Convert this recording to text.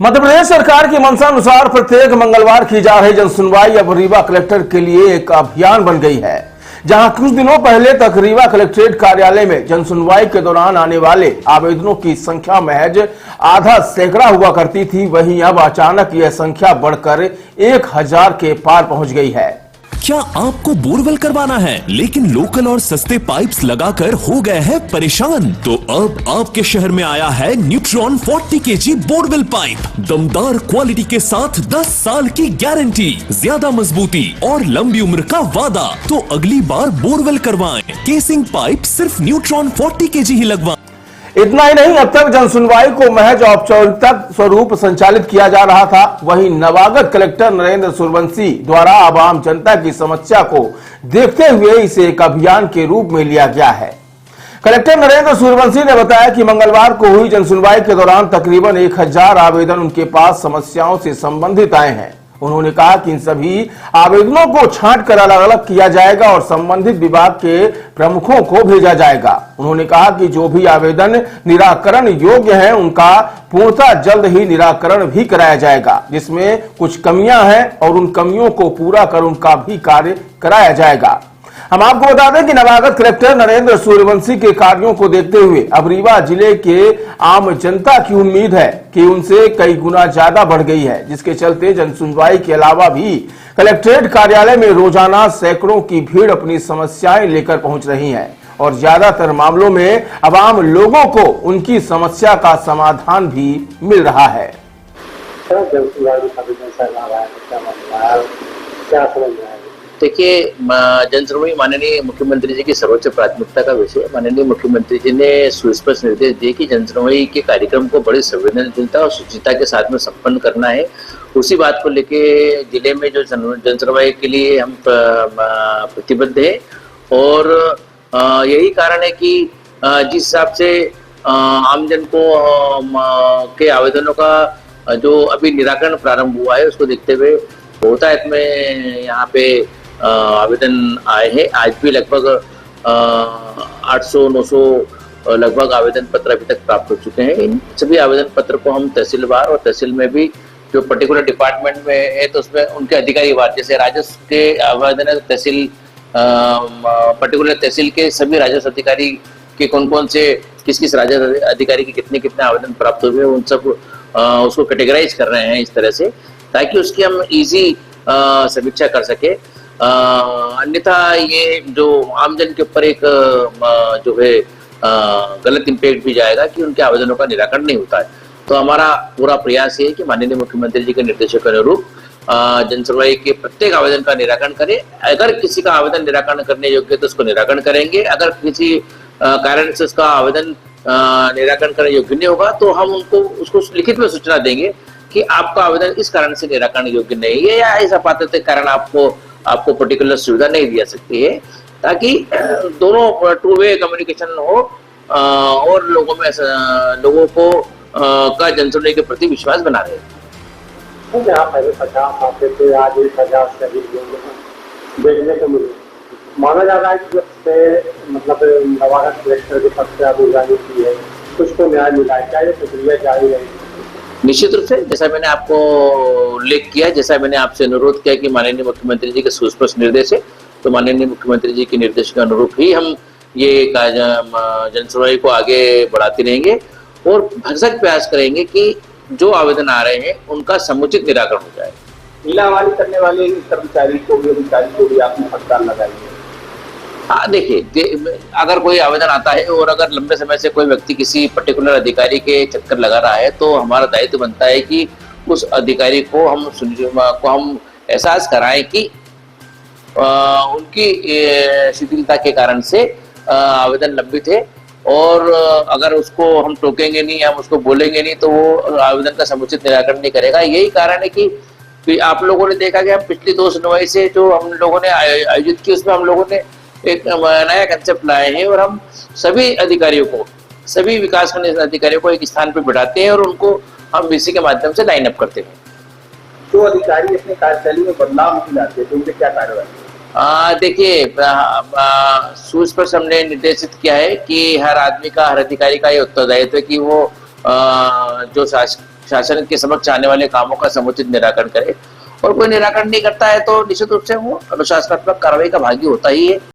मध्य प्रदेश सरकार की मंशानुसार प्रत्येक मंगलवार की जा रही जनसुनवाई अब रीवा कलेक्टर के लिए एक अभियान बन गई है। जहां कुछ दिनों पहले तक रीवा कलेक्ट्रेट कार्यालय में जनसुनवाई के दौरान आने वाले आवेदनों की संख्या महज आधा सैकड़ा हुआ करती थी, वहीं अब अचानक यह संख्या बढ़कर 1000 के पार पहुंच गई है। क्या आपको बोरवेल करवाना है लेकिन लोकल और सस्ते पाइप्स लगाकर हो गए हैं परेशान? तो अब आपके शहर में आया है न्यूट्रॉन 40 kg बोरवेल पाइप। दमदार क्वालिटी के साथ 10 साल की गारंटी, ज्यादा मजबूती और लंबी उम्र का वादा। तो अगली बार बोरवेल करवाएं, केसिंग पाइप सिर्फ न्यूट्रॉन 40 kg ही लगवाएं। इतना ही नहीं, अब तक जनसुनवाई को महज औपचारिकता स्वरूप संचालित किया जा रहा था। वहीं नवागत कलेक्टर नरेंद्र सूर्यवंशी द्वारा आम जनता की समस्या को देखते हुए इसे एक अभियान के रूप में लिया गया है। कलेक्टर नरेंद्र सूर्यवंशी ने बताया कि मंगलवार को हुई जनसुनवाई के दौरान तकरीबन 1000 आवेदन उनके पास समस्याओं से संबंधित आए हैं। उन्होंने कहा कि इन सभी आवेदनों को छांटकर अलग अलग किया जाएगा और संबंधित विभाग के प्रमुखों को भेजा जाएगा। उन्होंने कहा कि जो भी आवेदन निराकरण योग्य हैं उनका पूर्णतः जल्द ही निराकरण भी कराया जाएगा, जिसमें कुछ कमियां हैं और उन कमियों को पूरा कर उनका भी कार्य कराया जाएगा। हम आपको बता दें कि नवागत कलेक्टर नरेंद्र सूर्यवंशी के कार्यों को देखते हुए अब रीवा जिले के आम जनता की उम्मीद है कि उनसे कई गुना ज्यादा बढ़ गई है, जिसके चलते जनसुनवाई के अलावा भी कलेक्ट्रेट कार्यालय में रोजाना सैकड़ों की भीड़ अपनी समस्याएं लेकर पहुंच रही है और ज्यादातर मामलों में अब आम लोगों को उनकी समस्या का समाधान भी मिल रहा है। देखिए, जनसुनवाई माननीय मुख्यमंत्री जी की सर्वोच्च प्राथमिकता का विषय। माननीय मुख्यमंत्री जी ने सुस्पष्ट निर्देश दिए कि जनसुनवाई के कार्यक्रम को बड़ी संवेदनशीलता और शुचिता के साथ में संपन्न करना है। उसी बात को लेके जिले में जो जनसुनवाई के लिए हम प्रतिबद्ध है और यही कारण है कि जिस हिसाब से आमजन को के आवेदनों का जो अभी निराकरण प्रारंभ हुआ है उसको देखते हुए बहुतायत में यहाँ पे आवेदन आए हैं। आज भी लगभग 800-900 लगभग आवेदन पत्र अभी तक प्राप्त हो चुके हैं। इन सभी आवेदन पत्र को हम तहसीलवार और तहसील में भी जो पर्टिकुलर डिपार्टमेंट में है तो उसमें उनके अधिकारी वार, जैसे राजस्व के आवेदन है तहसील पर्टिकुलर तहसील के सभी राजस्व अधिकारी के कौन से किस राजस्व अधिकारी के कितने आवेदन प्राप्त हुए उन सब उसको कैटेगराइज कर रहे हैं इस तरह से, ताकि उसकी हम इजी समीक्षा कर सके। अन्यथा ये जो आमजन के ऊपर एक जो है गलत इम्पैक्ट भी जाएगा कि उनके आवेदनों का निराकरण नहीं होता है। तो हमारा पूरा प्रयास है कि माननीय मुख्यमंत्री जी के निर्देशों के अनुरूप जनसुनवाई के प्रत्येक आवेदन का निराकरण करें। अगर किसी का आवेदन निराकरण करने योग्य तो उसको निराकरण करेंगे। अगर किसी कारण से उसका आवेदन निराकरण करने योग्य नहीं होगा तो हम उसको लिखित में सूचना देंगे कि आपका आवेदन इस कारण से निराकरण योग्य नहीं है या इस अपात्रता के कारण आपको पर्टिकुलर सुविधा नहीं दी जा सकती है, ताकि दोनों टू वे कम्युनिकेशन हो और लोगों को का जनसुनवाई के प्रति विश्वास बना रहे। पहले 50 आते थे, आज 1000 से अधिक देखने को मिले। माना जा रहा है कि जब से मतलब नवागत कलेक्टर के पद से आगूजानी की है कुछ को न्याय मिला है, क्या ये प्रक्रिया जारी रहेगी? निश्चित रूप से, जैसा मैंने आपको उल्लेख किया, जैसा मैंने आपसे अनुरोध किया कि माननीय मुख्यमंत्री जी के सुस्पष्ट निर्देश है, तो माननीय मुख्यमंत्री जी के निर्देश के अनुरूप ही हम ये जनसुनवाई को आगे बढ़ाते रहेंगे और भरसक प्रयास करेंगे कि जो आवेदन आ रहे हैं उनका समुचित निराकरण हो जाए। नीलावारी करने वाले कर्मचारी को भी अधिकारी को भी आपने हड़ताल लगाई है? हाँ, देखिए, अगर कोई आवेदन आता है और अगर लंबे समय से कोई व्यक्ति किसी पर्टिकुलर अधिकारी के चक्कर लगा रहा है तो हमारा दायित्व बनता है कि उस अधिकारी को हम एहसास कराएं कि उनकी शिथिलता के कारण से आवेदन लंबित है और अगर उसको हम टोकेंगे नहीं, हम उसको बोलेंगे नहीं तो वो आवेदन का समुचित निराकरण नहीं करेगा। यही कारण है कि आप लोगों ने देखा कि हम पिछली 2 सुनवाई से जो हम लोगों ने आयोजित की उसमें हम लोगों ने एक नया कंसेप्ट लाए हैं और हम सभी अधिकारियों को, सभी विकासखंड अधिकारियों को एक स्थान पर बिठाते हैं और उनको हम बीसी के माध्यम से लाइन अप करते हैं। जो अधिकारी अपने कार्यशैली में बदलाव नहीं लाते तो उनके क्या कार्रवाई? देखिए, सुस्पष्ट हमने निर्देशित किया है कि हर आदमी का, हर अधिकारी का ये उत्तरदायित्व है कि वो जो शासन के समक्ष आने वाले कामों का समुचित निराकरण करे, और कोई निराकरण नहीं करता है तो निश्चित रूप से वो अनुशासनात्मक कार्रवाई का भागी होता ही है।